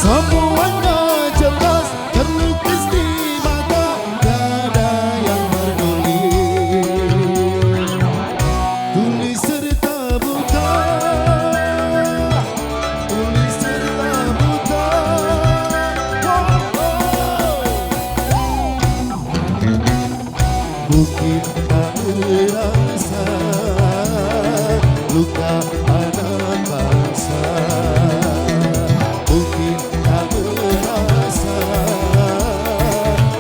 Semuanya jelas terlukis di mata, tiada yang peduli. Tulis serta buta, tulis serta buta. Mungkin tak terasa luka anak bangsa. Mungkin tak terasa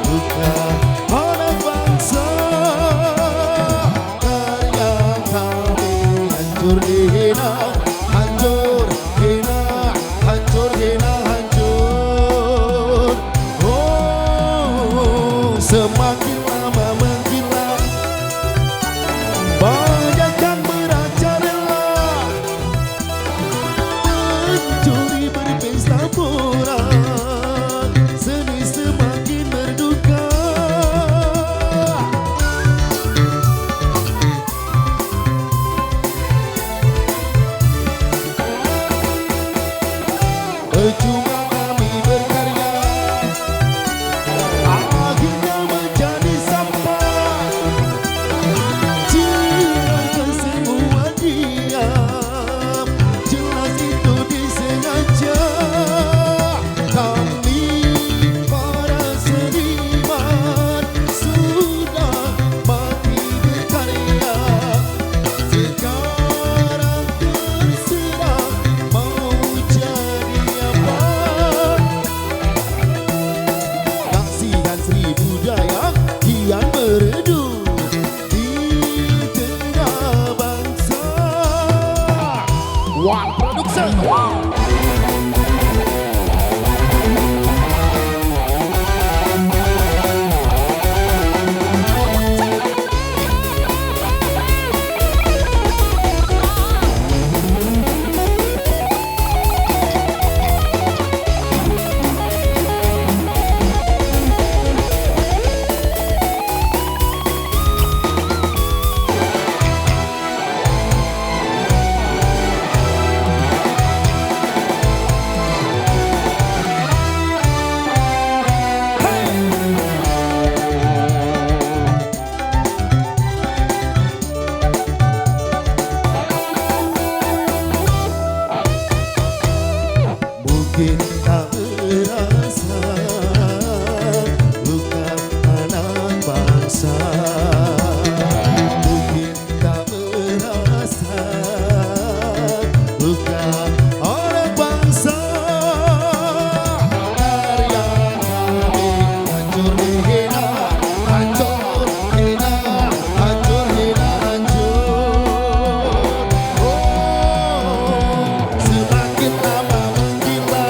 luka anak bangsa. Karya kami hancur hina, hancur hina, hancur hina, hancur. Oh, semakin lama menggila, banyakkan merajalela, mencuri berpesta pora, seni semakin berduka. Percuma kami berkarya, akhirnya menjadi sampah. Jika semua diam, jelas itu disengaja. Kami para seniman sudah mati berkarya. Sekarang terserah mau jadi apa. Kasihan Sri budaya kian meredup di tengah bangsa. One Production. Mungkin tak terasa luka anak bangsa. Mungkin tak terasa luka anak bangsa. Karya kami hancur hina, hancur hina, hancur hina, hancur. Oh, semakin lama menggila,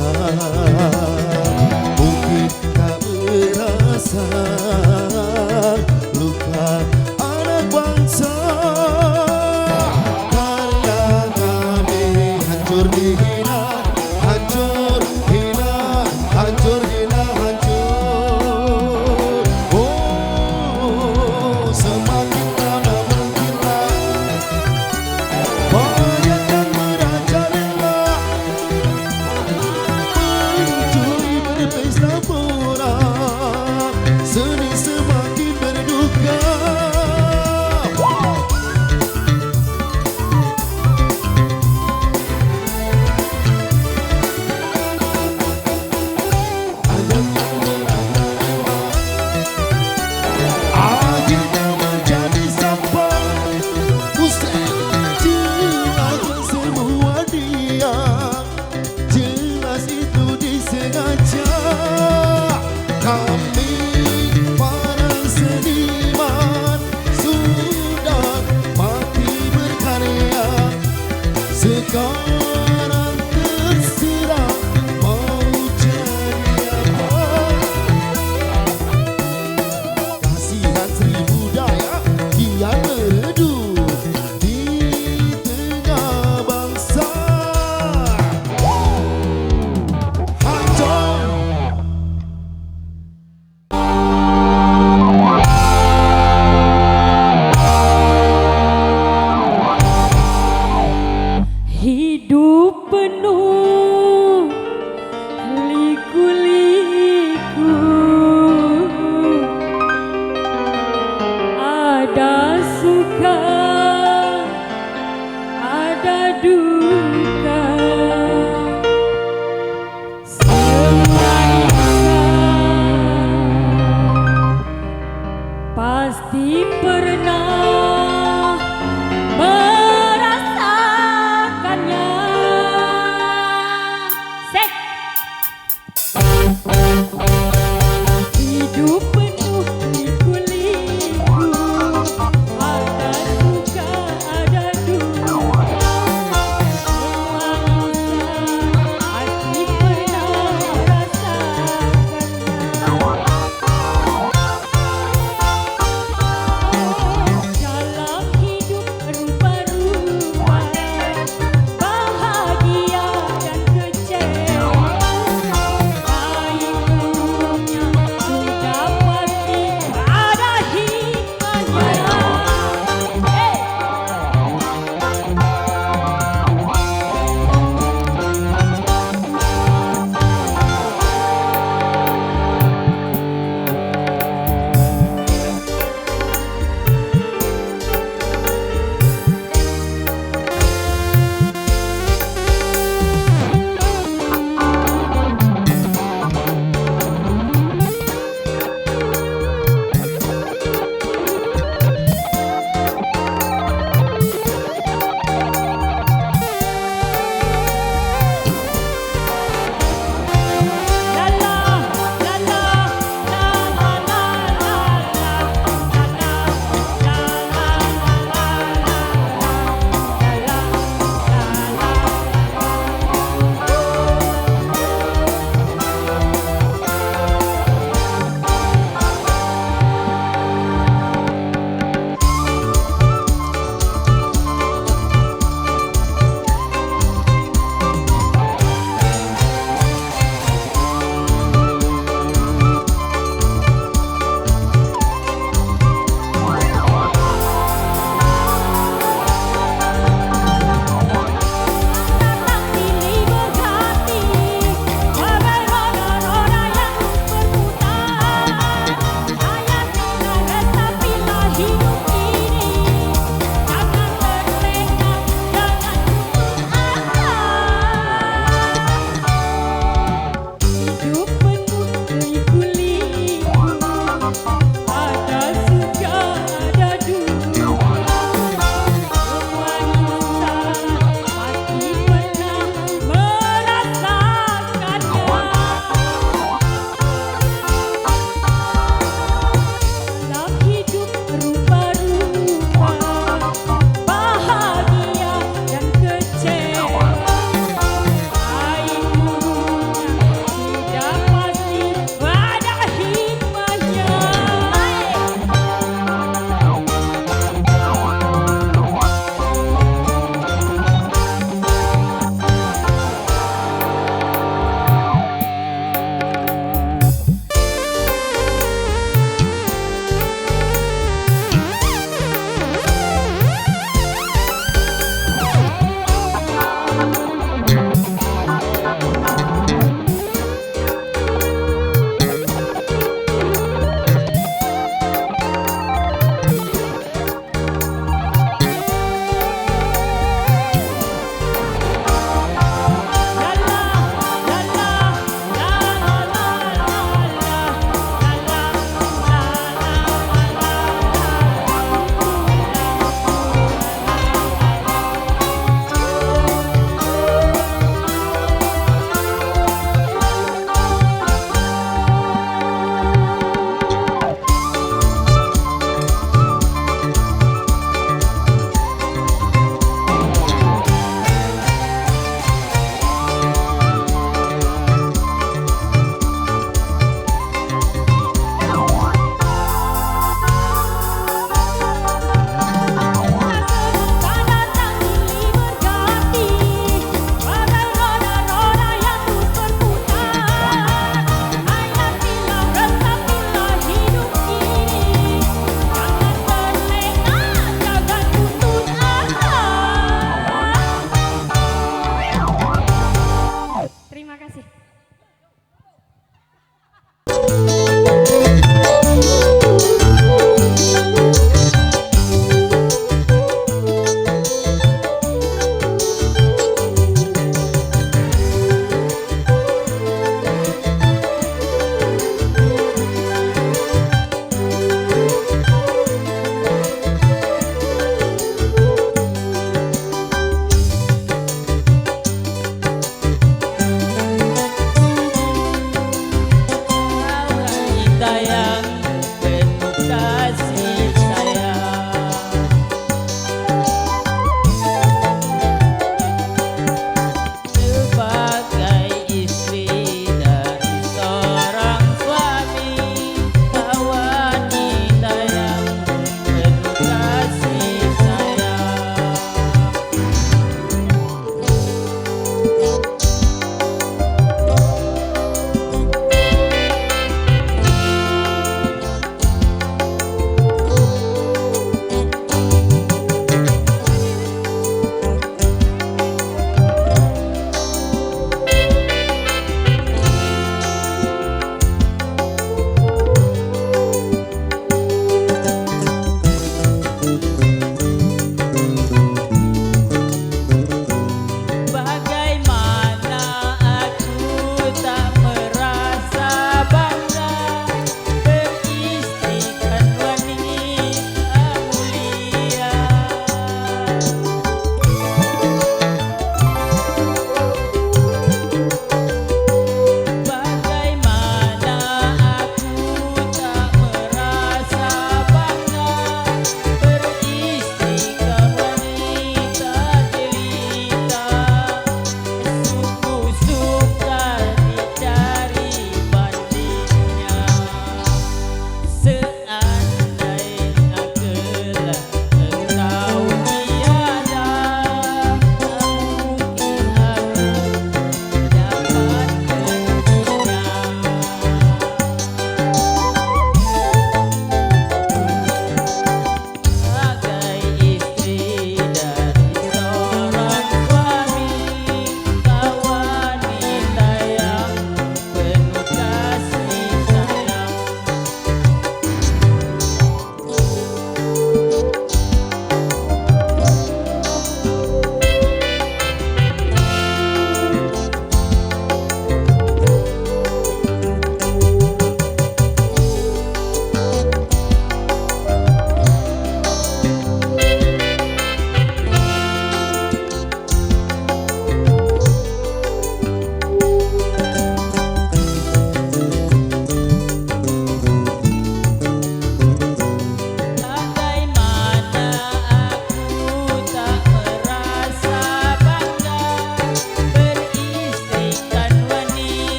bangsa. Mungkin tak merasa luka anak bangsa, karena kami hancur dihina, hancur hina, hancur hina, hancur. Oh, semakin lama menghina, banyak yang merajalela, mencuri berpesta pora, seni semakin berduka. Akhirnya menjadi sampah, usai jelas semua dia, jelas itu disengaja. Kami para seniman sudah mati berkarya, sekarang terserah mau jadi apa. Kasihan seribu daya kian meredup di tengah bangsa. Hancur.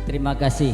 Terima kasih.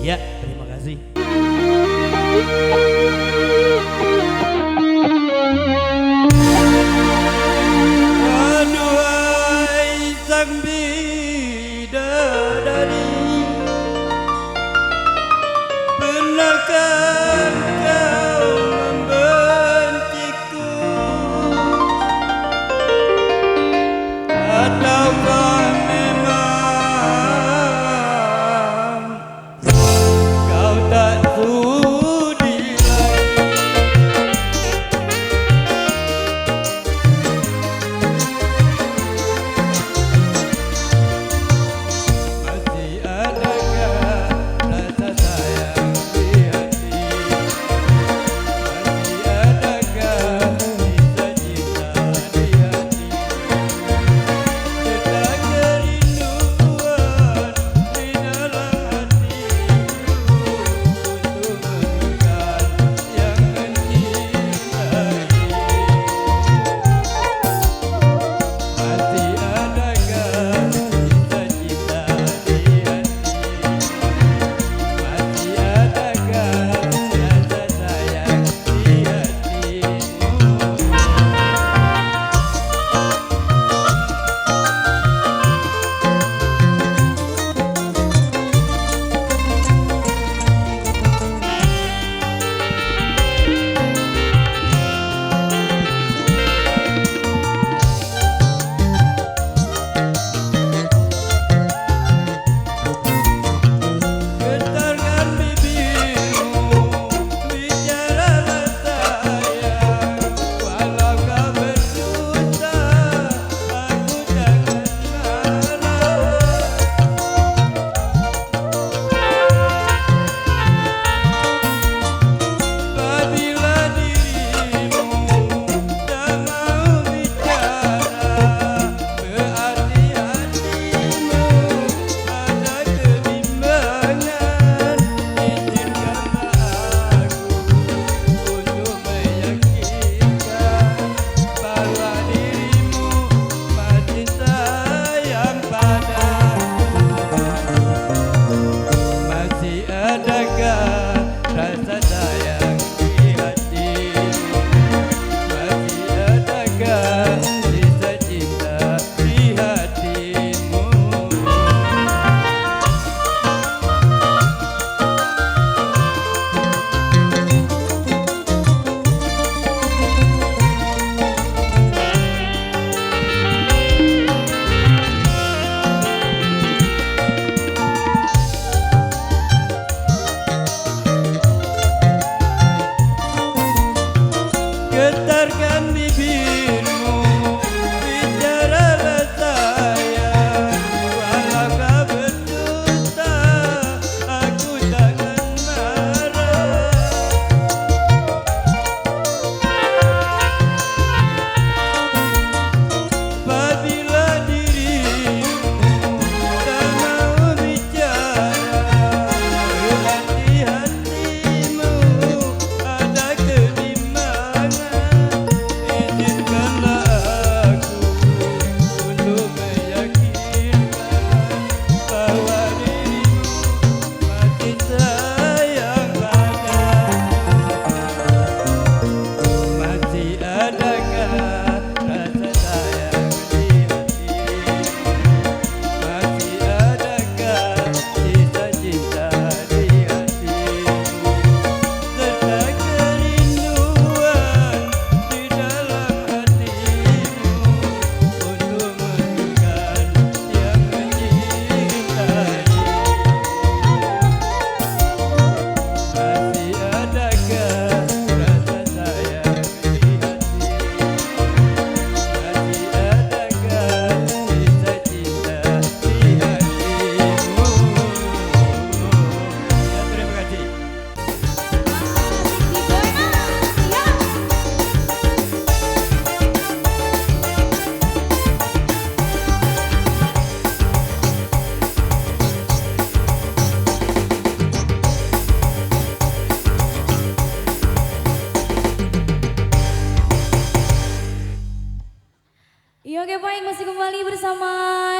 Ya, terima kasih. Aduhai sang bidadari, benarkah kau membenciku ataukah memang kau tak sudi lagi?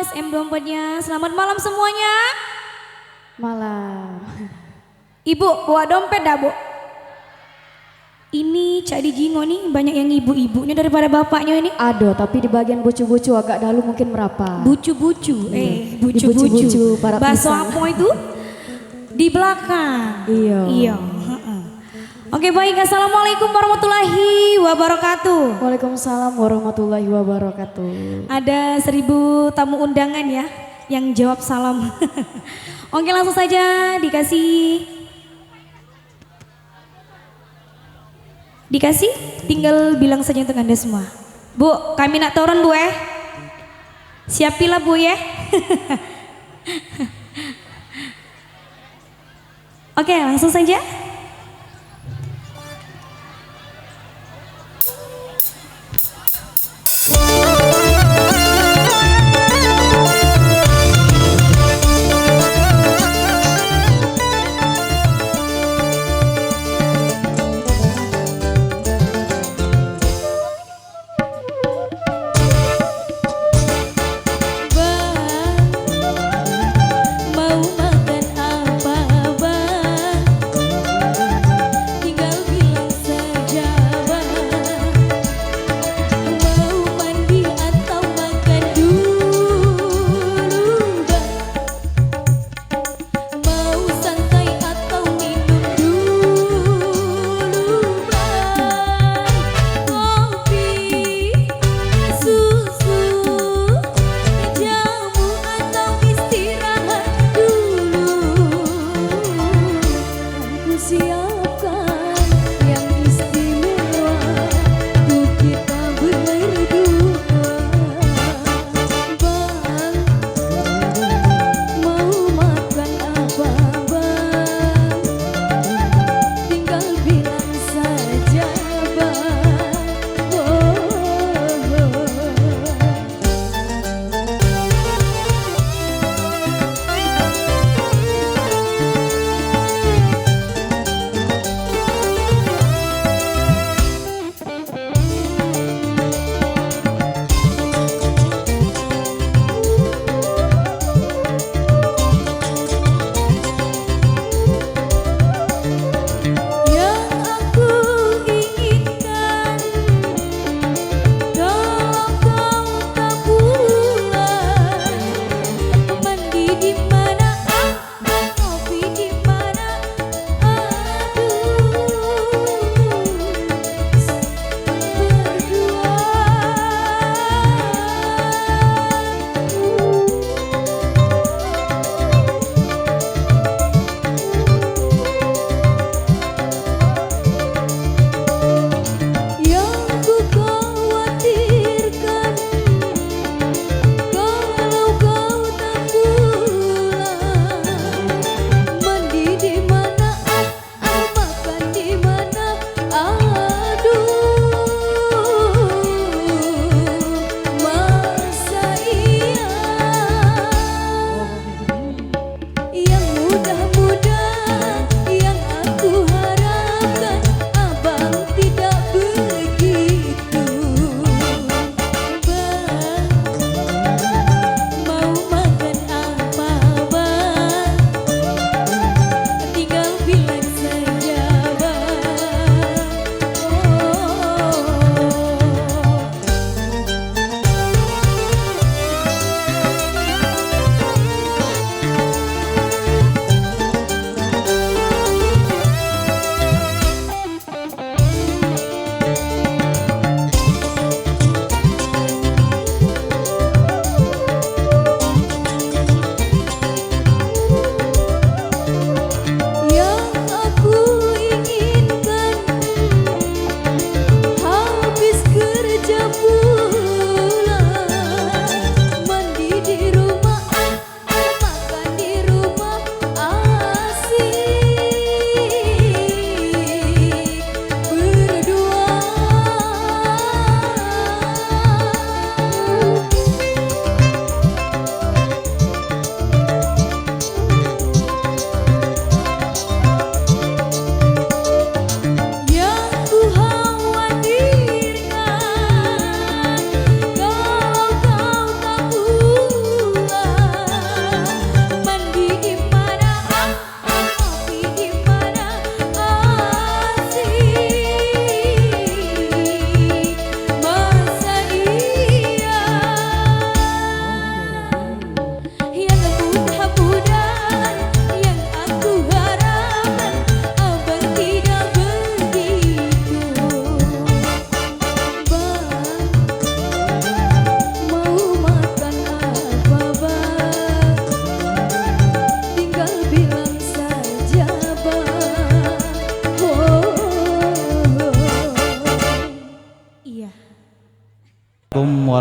Mas M24-nya. Selamat malam semuanya. Malam. Ibu, bawa dompet dah, Bu. Ini Cak di Jingo nih banyak yang ibu-ibunya daripada bapaknya ini. Aduh, tapi di bagian bucu-bucu agak dahulu mungkin merapat. Bucu-bucu, bucu-bucu. bucu-bucu para Bakso pisang. apa itu? Di belakang. Iya. Iya. Heeh. Oke baik, assalamualaikum warahmatullahi wabarakatuh. Waalaikumsalam warahmatullahi wabarakatuh. Ada 1000 tamu undangan ya yang jawab salam. Oke langsung saja dikasih, tinggal bilang saja untuk Anda semua. Bu, kami nak turun Bu siapilah Bu ya. Oke langsung saja. Mau makan apa Bang?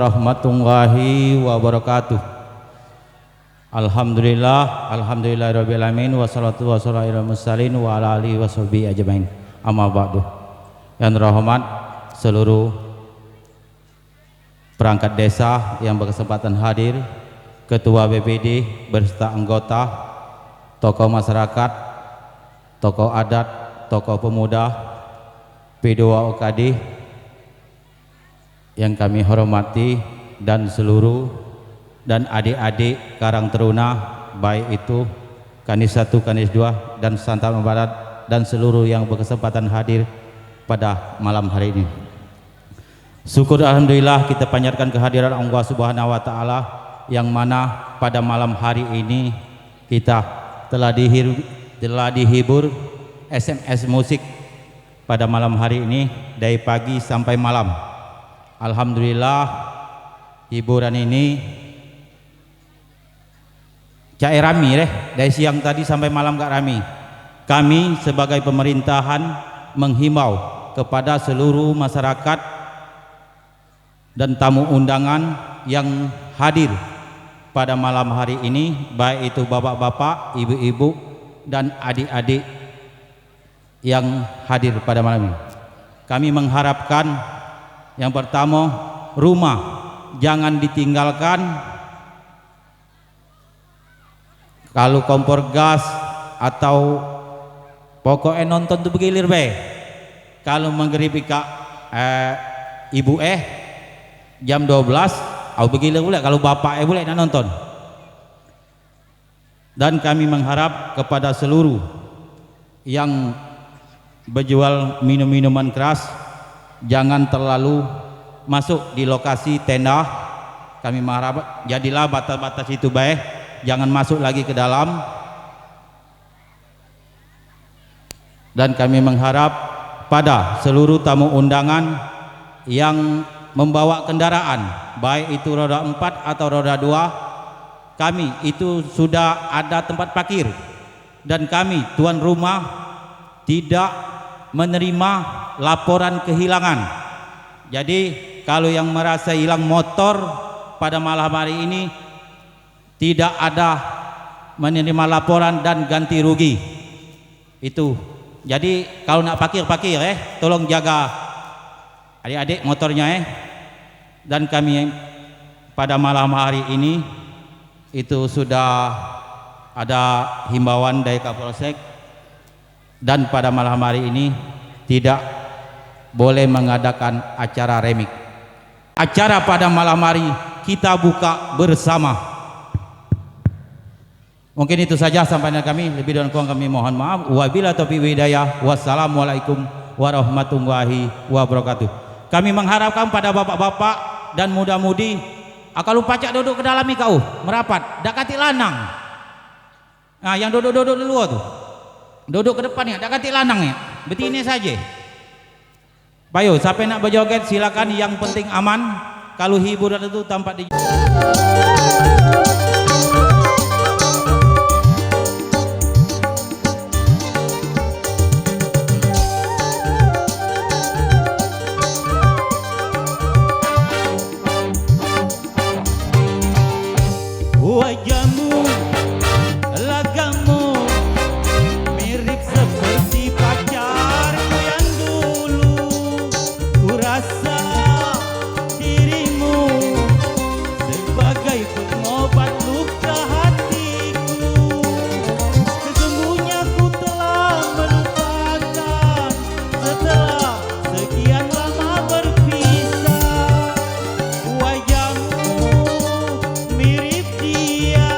warahmatullahi wabarakatuh. Alhamdulillahirabbil alamin wassalatu wassalamu ala mursalin wa ala alihi washabihi ajmain. Amma ba'du. Yang terhormat seluruh perangkat desa yang berkesempatan hadir, ketua BPD beserta anggota, tokoh masyarakat, tokoh adat, tokoh pemuda, P2 OKD yang kami hormati, dan seluruh dan adik-adik Karang Teruna, baik itu Kanis 1, Kanis 2 dan Santana Barat, dan seluruh yang berkesempatan hadir pada malam hari ini. Syukur alhamdulillah kita panjatkan kehadiran Allah Subhanahu wa taala yang mana pada malam hari ini kita telah dihibur SMS musik pada malam hari ini dari pagi sampai malam. Alhamdulillah hiburan ini cak rami dari siang tadi sampai malam gak rami. Kami sebagai pemerintahan menghimbau kepada seluruh masyarakat dan tamu undangan yang hadir pada malam hari ini, baik itu bapak-bapak, ibu-ibu dan adik-adik yang hadir pada malam ini. Kami mengharapkan yang pertama, rumah jangan ditinggalkan. Kalau kompor gas atau pokoknya nonton tuh begilir be. Kalau menggeribi kak ibu jam 12 au begilir boleh, kalau bapak boleh nak nonton. Dan kami mengharap kepada seluruh yang berjual minum-minuman keras jangan terlalu masuk di lokasi tenda. Kami mengharap jadilah batas-batas itu baik, jangan masuk lagi ke dalam. Dan kami mengharap pada seluruh tamu undangan yang membawa kendaraan, baik itu roda 4 atau roda 2, kami itu sudah ada tempat parkir, dan kami tuan rumah tidak menerima laporan kehilangan. Jadi kalau yang merasa hilang motor pada malam hari ini tidak ada menerima laporan dan ganti rugi. Itu. Jadi kalau nak parkir tolong jaga adik-adik motornya Dan kami pada malam hari ini itu sudah ada himbauan dari Kapolsek, dan pada malam hari ini tidak boleh mengadakan acara remik. Acara pada malam hari kita buka bersama. Mungkin itu saja sampaian kami, lebih dan kurang kami mohon maaf. Wabillahi taufiq hidayah. Wassalamualaikum warahmatullahi wabarakatuh. Kami mengharapkan pada bapak-bapak dan muda-mudi, kalau pacak duduk ke dalam kau merapat, dak kati lanang. Nah, yang duduk-duduk di luar tuh, duduk ke depan ya, dak kati lanang ya, betini saja. Bayo, siapa nak berjoget silakan, yang penting aman. Kalau hiburan itu tampak di wajahmu, lagamu mirip seperti pacarku yang dulu. Ku rasa dirimu sebagai pengobat luka hatiku. Sesungguhnya ku telah melupakan setelah sekian lama berpisah. Wajahmu mirip dia,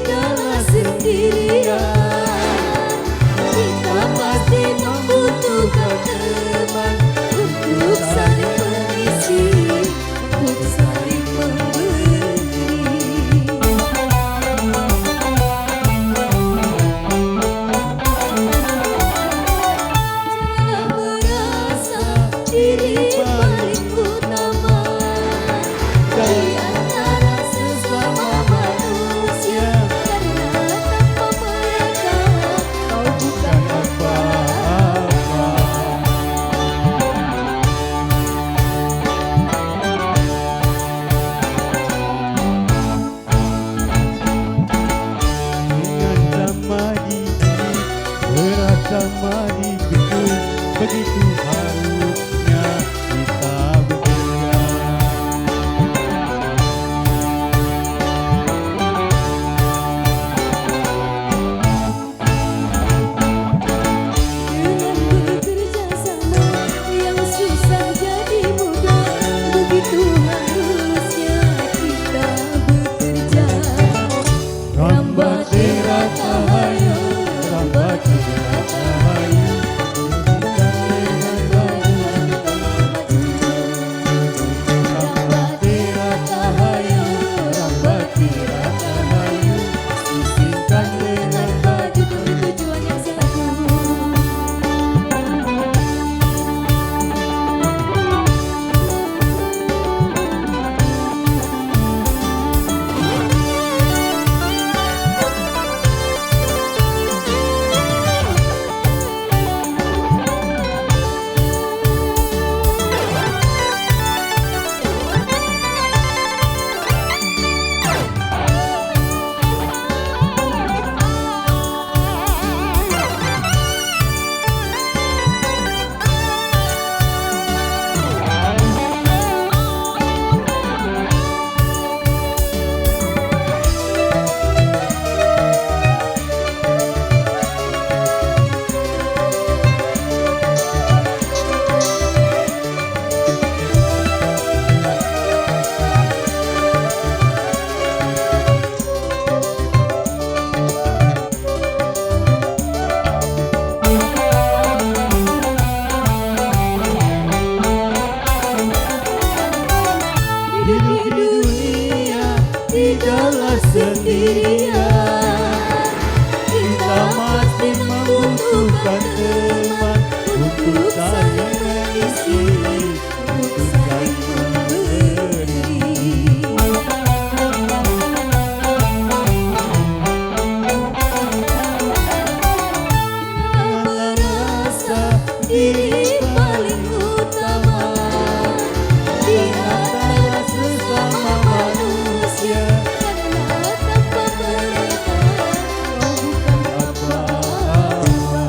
tidaklah sendirian. Kita pasti membutuhkan teman untuk saling mengisi, untuk saling memberi. Jangan merasa diri paling utama di antara sesama manusia, karena tanpa mereka kau bukan apa-apa. Dengan sama di sini, berat sama dipikul, begitu harusnya kita bekerja. Dengan bekerja sama yang susah jadi mudah, begitu harusnya kita bekerja. Rambatera Tahayu, Rambatera Tahayu, Rambatera Tahayu, Rambatera Tahayu, Sisihkan dengan baju demi tujuan yang satu. hidup di dunia tidaklah sendirian. Kita mesti membutuhkan teman untuk saling mengisi, untuk saling memberi. Merasa diri paling utama di antara sesama manusia, karena tanpa mereka kau bukan apa-apa.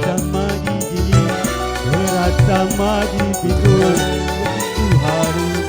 Sama di sini, berat sama dipikul, begitu harus